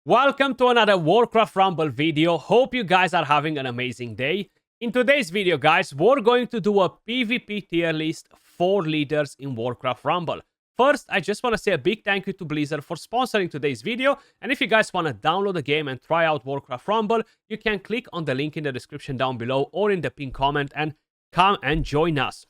Welcome to another Warcraft Rumble video. Hope you guys are having an amazing day. In today's video, guys, we're going to do a PvP tier list for leaders in Warcraft Rumble. First, I just want to say a big thank you to Blizzard for sponsoring today's video. And if you guys want to download the game and try out Warcraft Rumble, you can click on the link in the description down below or in the pinned comment and come and join us.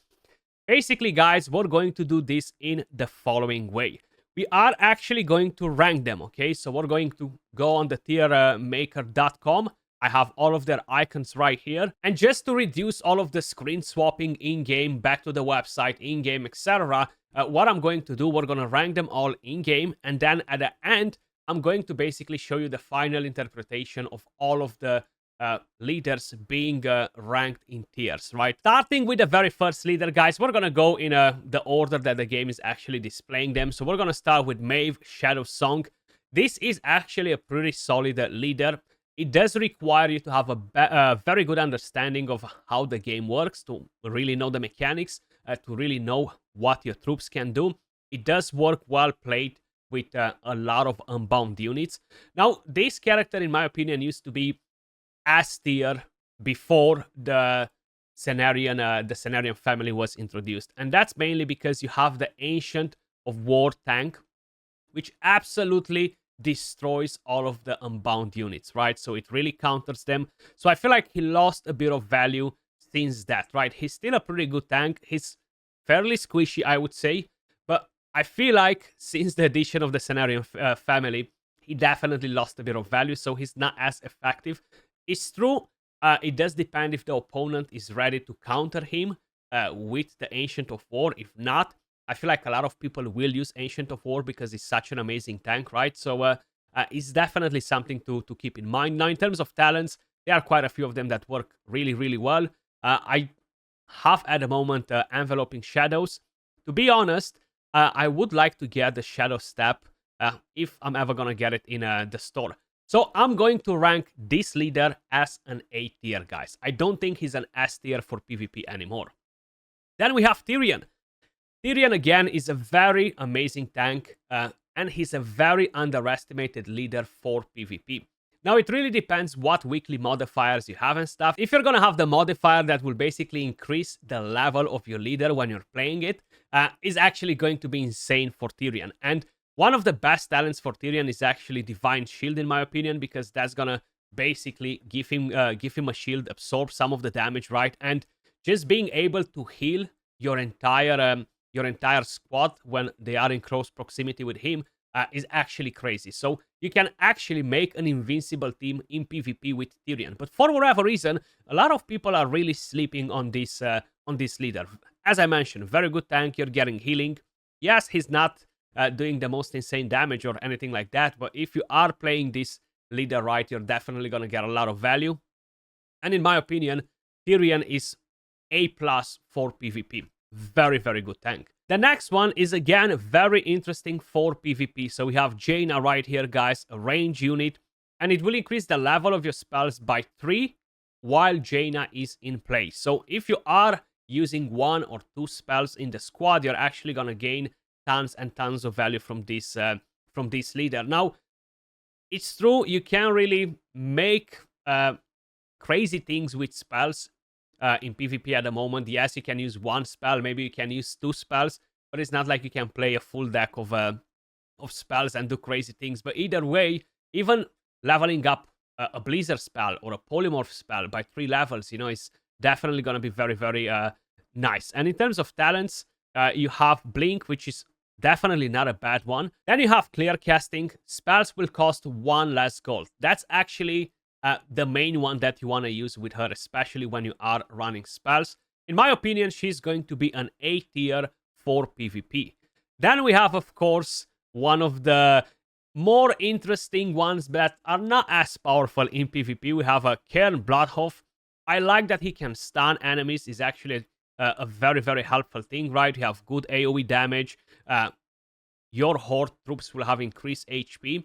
Basically, guys, we're going to do this in the following way. We are actually going to rank them, okay? So we're going to go on the tiermaker.com. I have all of their icons right here. And just to reduce all of the screen swapping in-game, back to the website, in-game, etc., what I'm going to do, we're going to rank them all in-game. And then at the end, I'm going to basically show you the final interpretation of all of the leaders being ranked in tiers, right? Starting with the very first leader, guys, we're gonna go in the order that the game is actually displaying them. So we're gonna start with Maeve Shadow Song. This is actually a pretty solid leader. It does require you to have a very good understanding of how the game works, to really know the mechanics, to really know what your troops can do. It does work well played with a lot of unbound units. Now, this character, in my opinion, used to be S tier before the Cenarion family was introduced. And that's mainly because you have the Ancient of War tank, which absolutely destroys all of the unbound units, right? So it really counters them. So I feel like he lost a bit of value since that, right? He's still a pretty good tank. He's fairly squishy, I would say. But I feel like since the addition of the Cenarion family, he definitely lost a bit of value. So he's not as effective. It's true, it does depend if the opponent is ready to counter him with the Ancient of War. If not, I feel like a lot of people will use Ancient of War because it's such an amazing tank, right? So it's definitely something to keep in mind. Now, in terms of talents, there are quite a few of them that work really, really well. I have at the moment Enveloping Shadows. To be honest, I would like to get the Shadow Step if I'm ever going to get it in the store. So I'm going to rank this leader as an A tier, guys. I don't think he's an S tier for PvP anymore. Then we have Tyrion. Tyrion, again, is a very amazing tank, and he's a very underestimated leader for PvP. Now, it really depends what weekly modifiers you have and stuff. If you're going to have the modifier that will basically increase the level of your leader when you're playing it, is actually going to be insane for Tyrion. And one of the best talents for Tyrion is actually Divine Shield, in my opinion, because that's gonna basically give him a shield, absorb some of the damage, right? And just being able to heal your entire squad when they are in close proximity with him is actually crazy. So you can actually make an invincible team in PvP with Tyrion. But for whatever reason, a lot of people are really sleeping on this leader. As I mentioned, very good tank. You're getting healing. Yes, he's not doing the most insane damage or anything like that. But if you are playing this leader right, you're definitely going to get a lot of value. And in my opinion, Tyrion is A+ for PvP. Very, very good tank. The next one is, again, very interesting for PvP. So we have Jana right here, guys, a range unit. And it will increase the level of your spells by 3 while Jana is in play. So if you are using 1 or 2 spells in the squad, you're actually going to gain tons and tons of value from this leader. Now, it's true, you can really make crazy things with spells in PvP at the moment. Yes, you can use 1 spell, maybe you can use 2 spells, but it's not like you can play a full deck of spells and do crazy things. But either way, even leveling up a Blizzard spell or a Polymorph spell by 3 levels, you know, is definitely going to be very, very nice. And in terms of talents, you have Blink, which is definitely not a bad one. Then you have Clear Casting. Spells will cost 1 less gold. That's actually the main one that you want to use with her, especially when you are running spells. In my opinion, she's going to be an A tier for PvP. Then we have, of course, one of the more interesting ones that are not as powerful in PvP. We have a Cairn Bloodhoof. I like that he can stun enemies. He's actually a very, very helpful thing, right? You have good AoE damage. Your Horde troops will have increased HP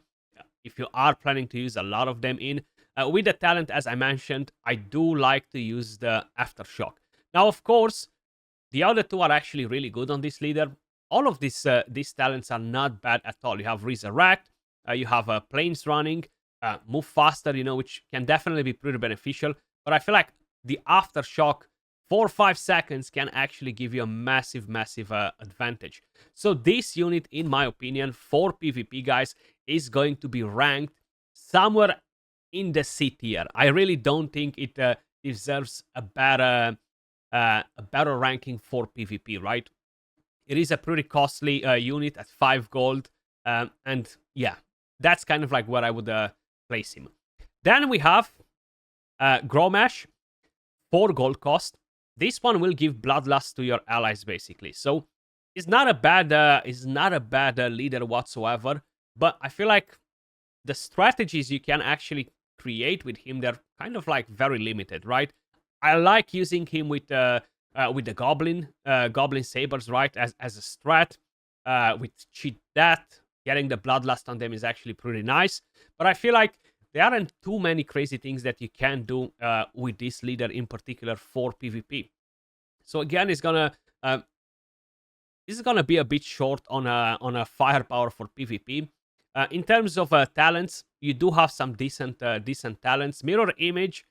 if you are planning to use a lot of them in. With the talent, as I mentioned, I do like to use the Aftershock. Now, of course, the other 2 are actually really good on this leader. All of these talents are not bad at all. You have Resurrect, you have Plains Running, move faster, you know, which can definitely be pretty beneficial. But I feel like the aftershock 4 or 5 seconds can actually give you a massive, massive advantage. So this unit, in my opinion, for PvP, guys, is going to be ranked somewhere in the C tier. I really don't think it deserves a better ranking for PvP, right? It is a pretty costly unit at 5 gold, and yeah, that's kind of like where I would place him. Then we have Growash, 4 gold cost. This one will give bloodlust to your allies, basically. So it's not a bad leader whatsoever. But I feel like the strategies you can actually create with him, they're kind of like very limited, right? I like using him with the goblin sabers, right, as a strat. With cheat that, getting the bloodlust on them is actually pretty nice. But I feel like there aren't too many crazy things that you can do with this leader in particular for PvP. So again, this is gonna be a bit short on a firepower for PvP. In terms of talents, you do have some decent talents. Mirror Image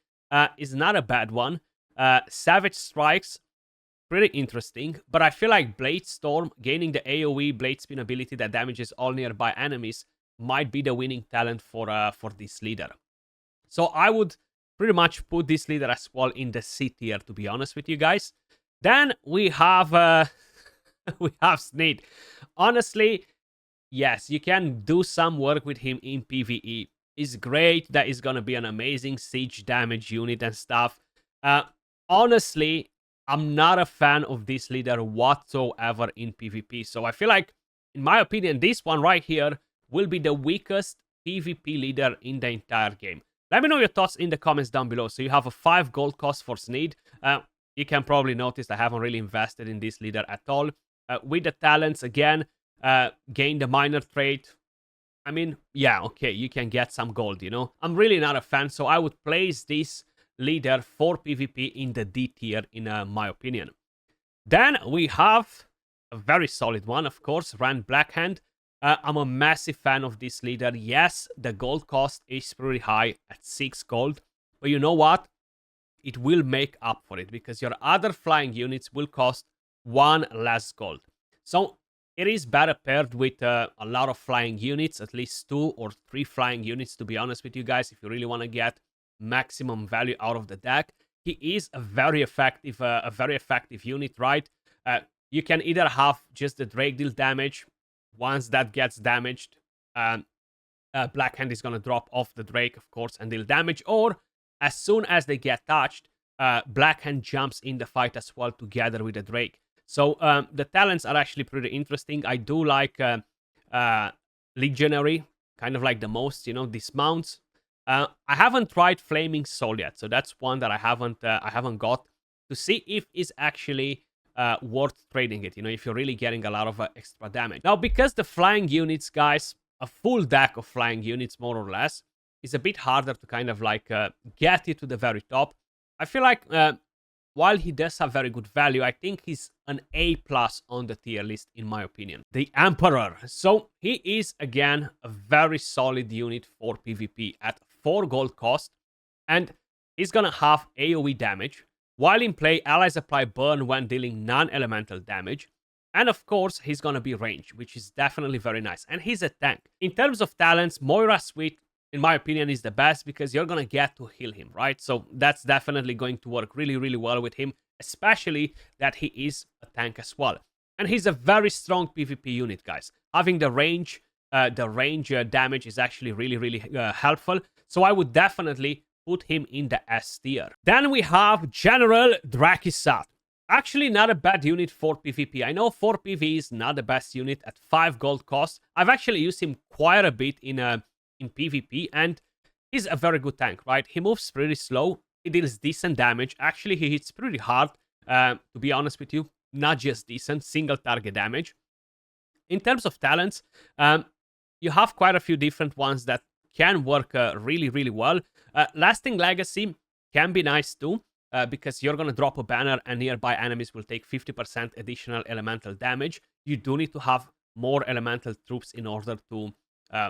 is not a bad one. Savage Strikes, pretty interesting. But I feel like Blade Storm, gaining the AoE blade spin ability that damages all nearby enemies, might be the winning talent for this leader. So I would pretty much put this leader as well in the C tier, to be honest with you guys. Then we have we have Sneed. Honestly, yes, you can do some work with him in PvE. It's great. That is gonna be an amazing siege damage unit and stuff. Honestly, I'm not a fan of this leader whatsoever in PvP. So I feel like, in my opinion, this one right here will be the weakest PvP leader in the entire game. Let me know your thoughts in the comments down below. So you have a 5 gold cost for Sneed. You can probably notice I haven't really invested in this leader at all. With the talents, again, gain the minor trait. I mean, yeah, okay, you can get some gold, you know. I'm really not a fan, so I would place this leader for PvP in the D tier, in my opinion. Then we have a very solid one, of course, Rand Blackhand. I'm a massive fan of this leader. Yes, the gold cost is pretty high at 6 gold. But you know what? It will make up for it because your other flying units will cost 1 less gold. So it is better paired with a lot of flying units, at least 2 or 3 flying units, to be honest with you guys, if you really want to get maximum value out of the deck. He is a very effective unit, right? You can either have just the Drake deal damage. Once that gets damaged, Blackhand is going to drop off the Drake, of course, and deal damage. Or as soon as they get touched, Blackhand jumps in the fight as well together with the Drake. So the talents are actually pretty interesting. I do like Legionary, kind of like the most, you know, dismounts. I haven't tried Flaming Soul yet, so that's one that I haven't got to see if it's actually worth trading it, you know, if you're really getting a lot of extra damage. Now, because the flying units, guys, a full deck of flying units, more or less, is a bit harder to kind of like get it to the very top. I feel like while he does have very good value, I think he's an A+ on the tier list, in my opinion. The Emperor. So he is, again, a very solid unit for PvP at 4 gold cost, and he's gonna have AoE damage. While in play, allies apply burn when dealing non-elemental damage. And of course, he's gonna be ranged, which is definitely very nice. And he's a tank. In terms of talents, Moira Suite, in my opinion, is the best because you're gonna get to heal him, right? So that's definitely going to work really, really well with him, especially that he is a tank as well. And he's a very strong PvP unit, guys. Having the range damage is actually really, really helpful. So I would definitely put him in the S tier. Then we have General Drakisat. Actually, not a bad unit for PvP. I know for PvE is not the best unit at 5 gold cost. I've actually used him quite a bit in PvP, and he's a very good tank, right? He moves pretty slow. He deals decent damage. Actually, he hits pretty hard, to be honest with you. Not just decent, single target damage. In terms of talents, you have quite a few different ones that can work really, really well. Lasting Legacy can be nice too, because you're going to drop a banner and nearby enemies will take 50% additional elemental damage. You do need to have more elemental troops in order to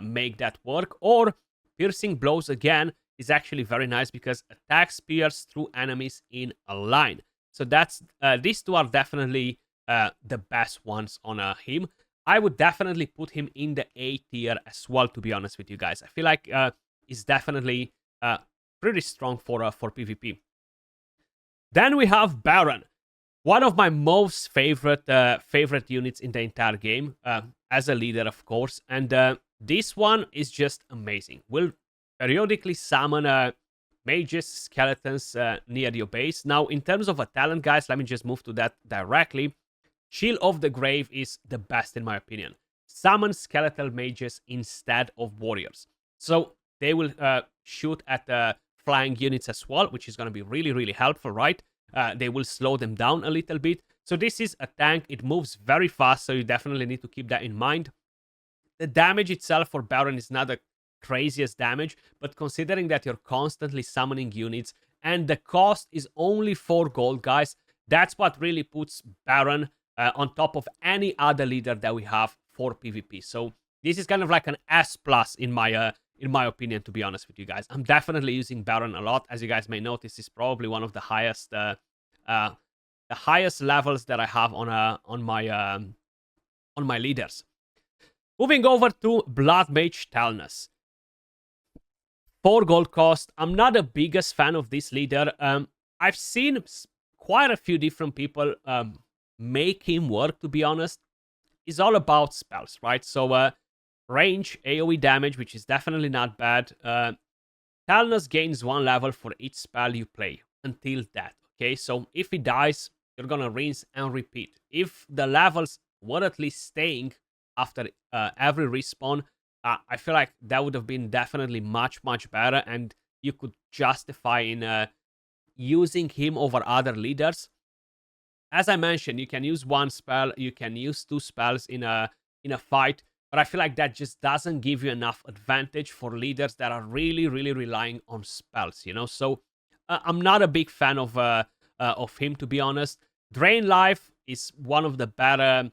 make that work. Or Piercing blows again is actually very nice because attacks pierce through enemies in a line. So that's these two are definitely the best ones on him. I would definitely put him in the A tier as well, to be honest with you guys. I feel like he's definitely pretty strong for PvP. Then we have Baron, one of my most favorite units in the entire game, as a leader, of course. And this one is just amazing. Will periodically summon mages, skeletons near your base. Now, in terms of a talent, guys, let me just move to that directly. Chill of the Grave is the best in my opinion. Summon skeletal mages instead of warriors. So they will shoot at flying units as well, which is going to be really, really helpful, right? They will slow them down a little bit. So this is a tank. It moves very fast, so you definitely need to keep that in mind. The damage itself for Baron is not the craziest damage, but considering that you're constantly summoning units and the cost is only 4 gold, guys, that's what really puts Baron on top of any other leader that we have for PvP. So this is kind of like an S+ in my opinion, to be honest with you guys. I'm definitely using Baron a lot. As you guys may notice, it's probably one of the highest levels that I have on my leaders. Moving over to Blood Mage Tness. 4 gold cost. I'm not the biggest fan of this leader. I've seen quite a few different people make him work, to be honest. It's all about spells, right? So range, AoE damage, which is definitely not bad. Tness gains 1 level for each spell you play until that. Okay, so if he dies, you're gonna rinse and repeat. If the levels were at least staying after every respawn, I feel like that would have been definitely much, much better, and you could justify in using him over other leaders. As I mentioned, you can use 1 spell, you can use 2 spells in a fight, but I feel like that just doesn't give you enough advantage for leaders that are really, really relying on spells, you know? So I'm not a big fan of him, to be honest. Drain Life is one of the better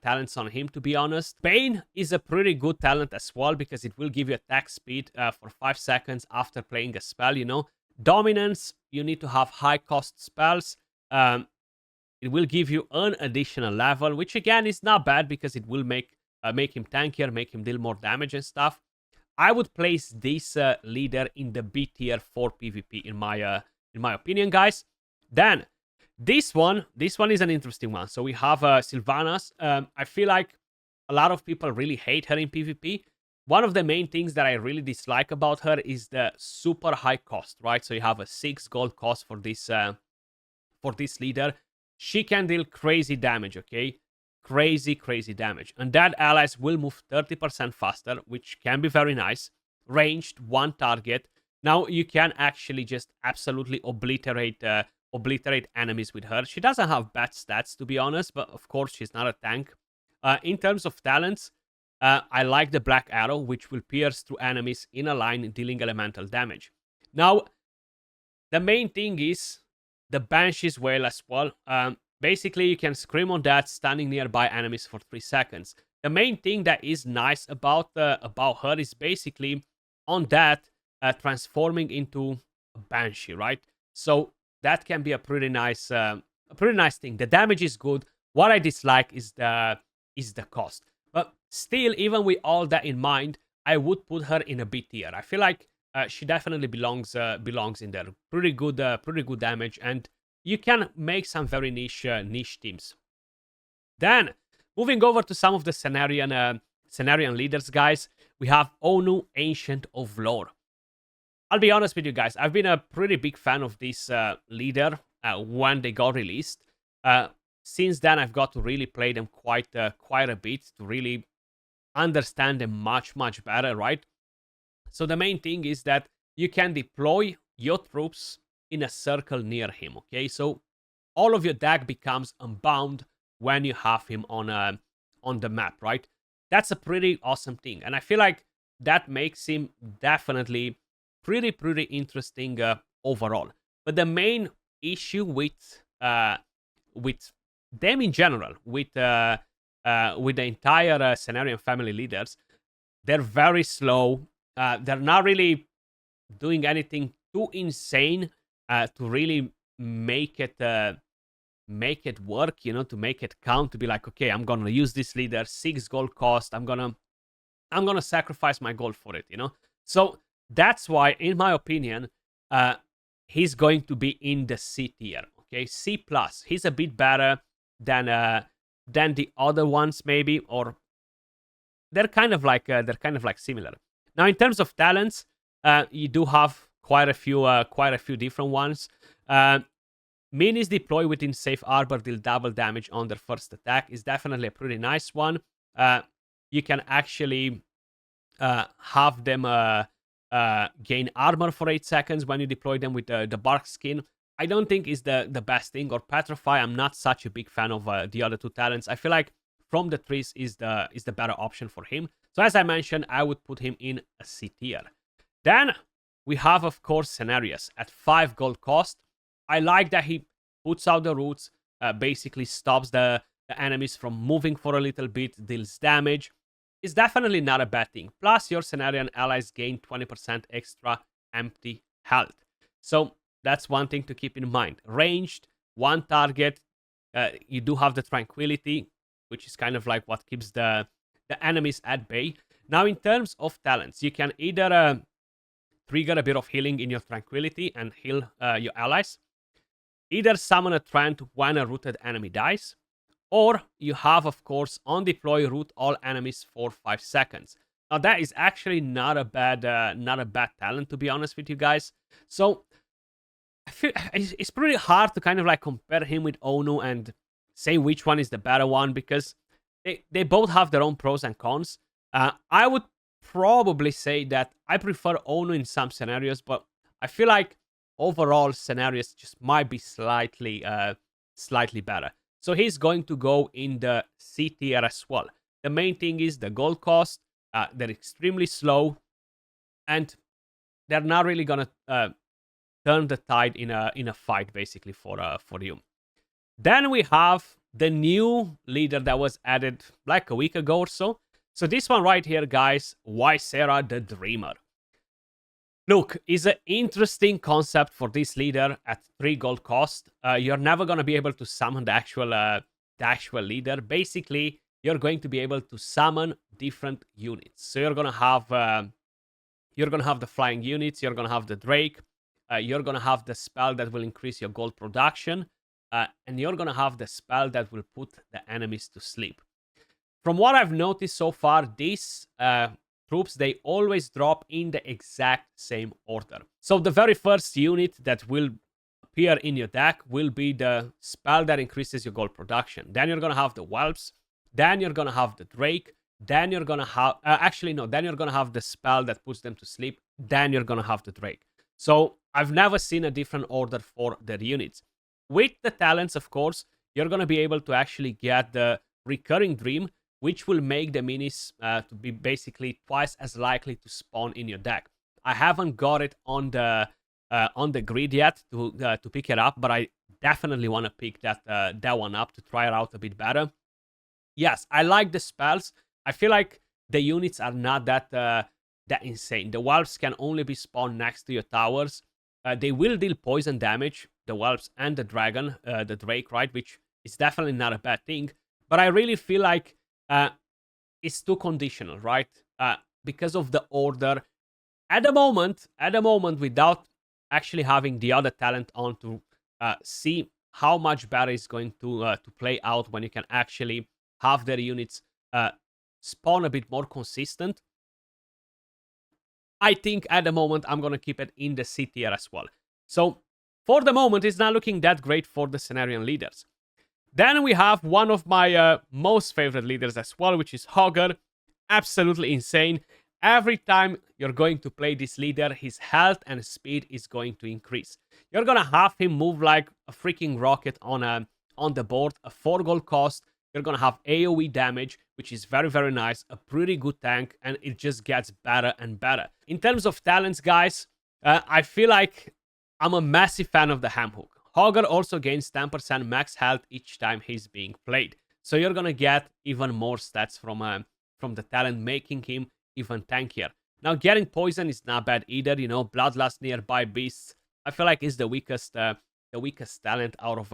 talents on him, to be honest. Bane is a pretty good talent as well because it will give you attack speed for 5 seconds after playing a spell, you know. Dominance, you need to have high cost spells. It will give you an additional level, which again is not bad because it will make him tankier, make him deal more damage and stuff. I would place this leader in the B tier for PvP in my opinion, guys. Then this one is an interesting one. So we have Sylvanas. I feel like a lot of people really hate her in PvP. One of the main things that I really dislike about her is the super high cost, right? So you have a 6 gold cost for this leader. She can deal crazy damage, okay? Crazy damage. And that allies will move 30% faster, which can be very nice. Ranged, 1 target. Now you can actually just absolutely obliterate enemies with her. She doesn't have bad stats, to be honest, but of course she's not a tank. In terms of talents, I like the Black Arrow, which will pierce through enemies in a line, dealing elemental damage. Now, the main thing is the Banshee's Wail as well. Basically, you can scream on that standing nearby enemies for 3 seconds. The main thing that is nice about her is basically on that transforming into a Banshee, right? So that can be a pretty nice thing. The damage is good. What I dislike is the cost. But still, even with all that in mind, I would put her in a B tier. I feel like she definitely belongs in there. Pretty good damage, and you can make some very niche teams. Then moving over to some of the Cenarian leaders, guys, we have Onu, Ancient of Lore. I'll be honest with you guys, I've been a pretty big fan of this leader when they got released. Since then, I've got to really play them quite a bit to really understand them much better, right? So the main thing is that you can deploy your troops in a circle near him, okay? So all of your deck becomes unbound when you have him on the map, right? That's a pretty awesome thing, and I feel like that makes him definitely pretty interesting overall. But the main issue with them in general, with the entire Cenarian family leaders, they're very slow. They're not really doing anything too insane to really make it work, you know, to make it count, to be like, okay, I'm gonna use this leader, 6 gold cost, I'm gonna sacrifice my gold for it, you know. So that's why, in my opinion, he's going to be in the C tier. Okay, C plus. He's a bit better than the other ones, maybe, or they're kind of like similar. Now, in terms of talents, you do have quite a few different ones. Minis deploy within safe arbor deal double damage on their first attack is definitely a pretty nice one. You can actually have them gain armor for 8 seconds when you deploy them with the bark skin. I don't think is the best thing. Or petrify. I'm not such a big fan of the other two talents. I feel like from the trees is the better option for him. So as I mentioned, I would put him in a C tier. Then we have, of course, Scenarios at 5 gold cost. I like that he puts out the roots, basically stops the enemies from moving for a little bit, deals damage. It's definitely not a bad thing. Plus, your Cenarian allies gain 20% extra empty health. So that's one thing to keep in mind. Ranged, one target. You do have the Tranquility, which is kind of like what keeps the enemies at bay. Now, in terms of talents, you can either trigger a bit of healing in your Tranquility and heal your allies. Either summon a Trant when a rooted enemy dies. Or you have, of course, on deploy, root all enemies for 5 seconds. Now, that is actually not a bad talent, to be honest with you guys. So I feel it's pretty hard to kind of like compare him with Onu and say which one is the better one, because they both have their own pros and cons. I would probably say that I prefer Onu in some scenarios, but I feel like overall scenarios just might be slightly better. So he's going to go in the C tier as well. The main thing is the gold cost. They're extremely slow, and they're not really gonna turn the tide in a fight, basically, for you. Then we have the new leader that was added like a week ago or so. So this one right here, guys, Ysera the Dreamer. Look, it's an interesting concept for this leader at 3 gold cost. You're never going to be able to summon the actual leader. Basically, you're going to be able to summon different units. So you're going to have the flying units, you're going to have the Drake, you're going to have the spell that will increase your gold production, and you're going to have the spell that will put the enemies to sleep. From what I've noticed so far, these troops, they always drop in the exact same order. So the very first unit that will appear in your deck will be the spell that increases your gold production. Then you're going to have the Whelps. Then you're going to have the Drake. Then you're going to have... then you're going to have the spell that puts them to sleep. Then you're going to have the Drake. So I've never seen a different order for their units. With the talents, of course, you're going to be able to actually get the Recurring Dream, which will make the minis to be basically twice as likely to spawn in your deck. I haven't got it on the grid yet to pick it up, but I definitely want to pick that one up to try it out a bit better. Yes, I like the spells. I feel like the units are not that insane. The Whelps can only be spawned next to your towers. They will deal poison damage, the Whelps and the Dragon, the Drake, right? Which is definitely not a bad thing. But I really feel like it's too conditional, right? Because of the order. At the moment, without actually having the other talent on to see how much better it's going to play out when you can actually have their units spawn a bit more consistent. I think at the moment I'm going to keep it in the C tier as well. So for the moment, it's not looking that great for the Cenarian leaders. Then we have one of my most favorite leaders as well, which is Hoger. Absolutely insane. Every time you're going to play this leader, his health and speed is going to increase. You're going to have him move like a freaking rocket on the board, a 4 gold cost. You're going to have AoE damage, which is very, very nice, a pretty good tank, and it just gets better and better. In terms of talents, guys, I feel like I'm a massive fan of the Ham Hook. Hoger also gains 10% max health each time he's being played. So you're going to get even more stats from the talent, making him even tankier. Now, getting poison is not bad either, you know, Bloodlust nearby beasts. I feel like is the weakest talent out of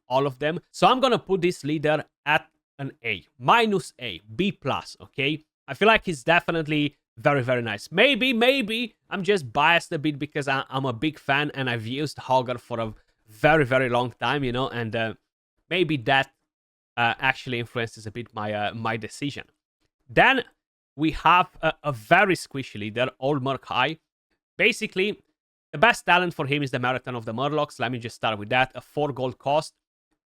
all of them. So I'm gonna put this leader at an A, minus A, B plus, okay? I feel like he's definitely very, very nice. Maybe I'm just biased a bit because I'm a big fan and I've used Hoger for a very, very long time, you know, and maybe that actually influences a bit my decision. Then we have a very squishy leader, Old Merc High. Basically, the best talent for him is the Marathon of the Murlocs. Let me just start with that. A 4 gold cost.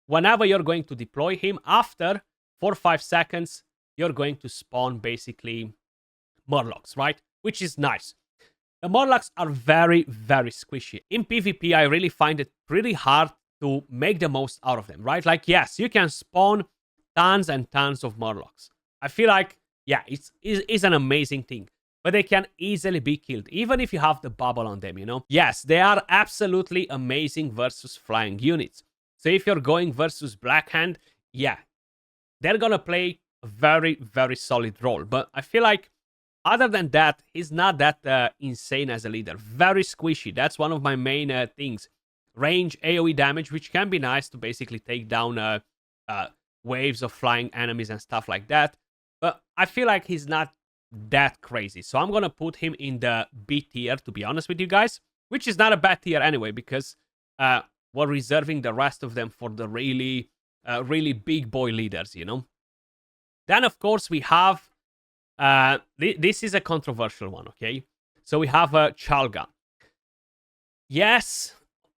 Whenever you're going to deploy him, after 4 or 5 seconds, you're going to spawn basically Murlocs, right? Which is nice. The Murlocs are very, very squishy. In PvP, I really find it pretty hard to make the most out of them, right? Like, yes, you can spawn tons and tons of Murlocs. I feel like, yeah, it's an amazing thing. But they can easily be killed, even if you have the bubble on them, you know? Yes, they are absolutely amazing versus flying units. So if you're going versus Blackhand, yeah, they're gonna play a very, very solid role. But I feel like, other than that, he's not that insane as a leader. Very squishy. That's one of my main things. Range, AoE damage, which can be nice to basically take down waves of flying enemies and stuff like that. But I feel like he's not that crazy. So I'm gonna put him in the B tier, to be honest with you guys. Which is not a bad tier anyway, because we're reserving the rest of them for the really, really big boy leaders, you know? Then, of course, we have... this is a controversial one, okay? So we have Chalga. Yes,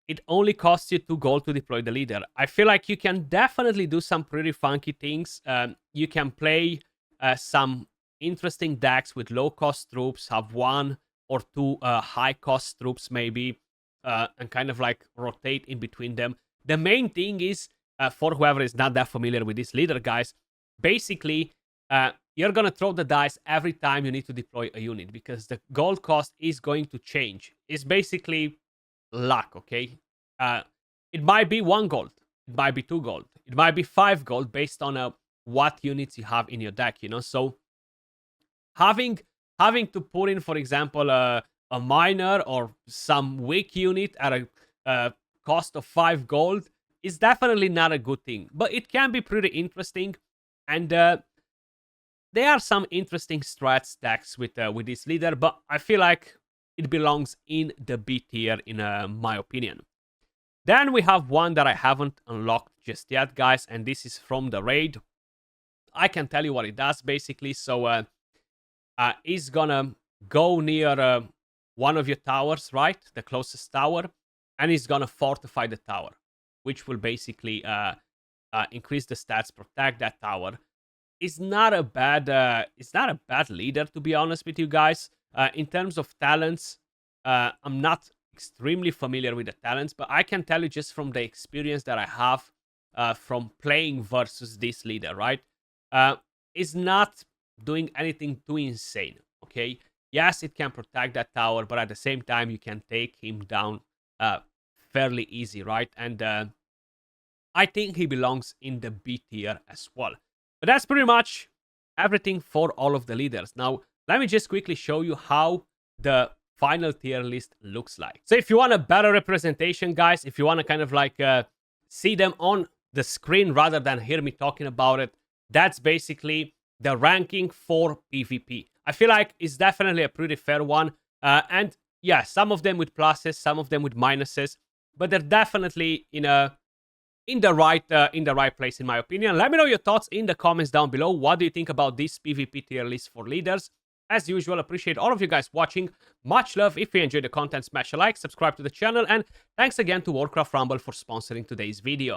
it only costs you 2 gold to deploy the leader. I feel like you can definitely do some pretty funky things. You can play some interesting decks with low-cost troops, have 1 or 2 high-cost troops maybe, and kind of like rotate in between them. The main thing is, for whoever is not that familiar with this leader, guys, basically... you're going to throw the dice every time you need to deploy a unit because the gold cost is going to change. It's basically luck, okay? It might be 1 gold. It might be 2 gold. It might be 5 gold based on what units you have in your deck, you know? So having to put in, for example, a miner or some weak unit at a cost of 5 gold is definitely not a good thing. But it can be pretty interesting. And... there are some interesting strat stacks with this leader, but I feel like it belongs in the B tier in my opinion. Then we have one that I haven't unlocked just yet, guys, and this is from the raid. I can tell you what it does, basically. So it's gonna go near one of your towers, right? The closest tower, and it's gonna fortify the tower, which will basically increase the stats, protect that tower. It's not a bad leader, to be honest with you guys. In terms of talents, I'm not extremely familiar with the talents, but I can tell you just from the experience that I have from playing versus this leader, right? It's not doing anything too insane, okay? Yes, it can protect that tower, but at the same time, you can take him down fairly easy, right? And I think he belongs in the B tier as well. But that's pretty much everything for all of the leaders. Now, let me just quickly show you how the final tier list looks like. So if you want a better representation, guys, if you want to kind of like see them on the screen rather than hear me talking about it, that's basically the ranking for PvP. I feel like it's definitely a pretty fair one. And yeah, some of them with pluses, some of them with minuses, but they're definitely in the right place, in my opinion. Let me know your thoughts in the comments down below. What do you think about this PvP tier list for leaders? As usual, appreciate all of you guys watching. Much love. If you enjoyed the content, smash a like, subscribe to the channel, and thanks again to Warcraft Rumble for sponsoring today's video.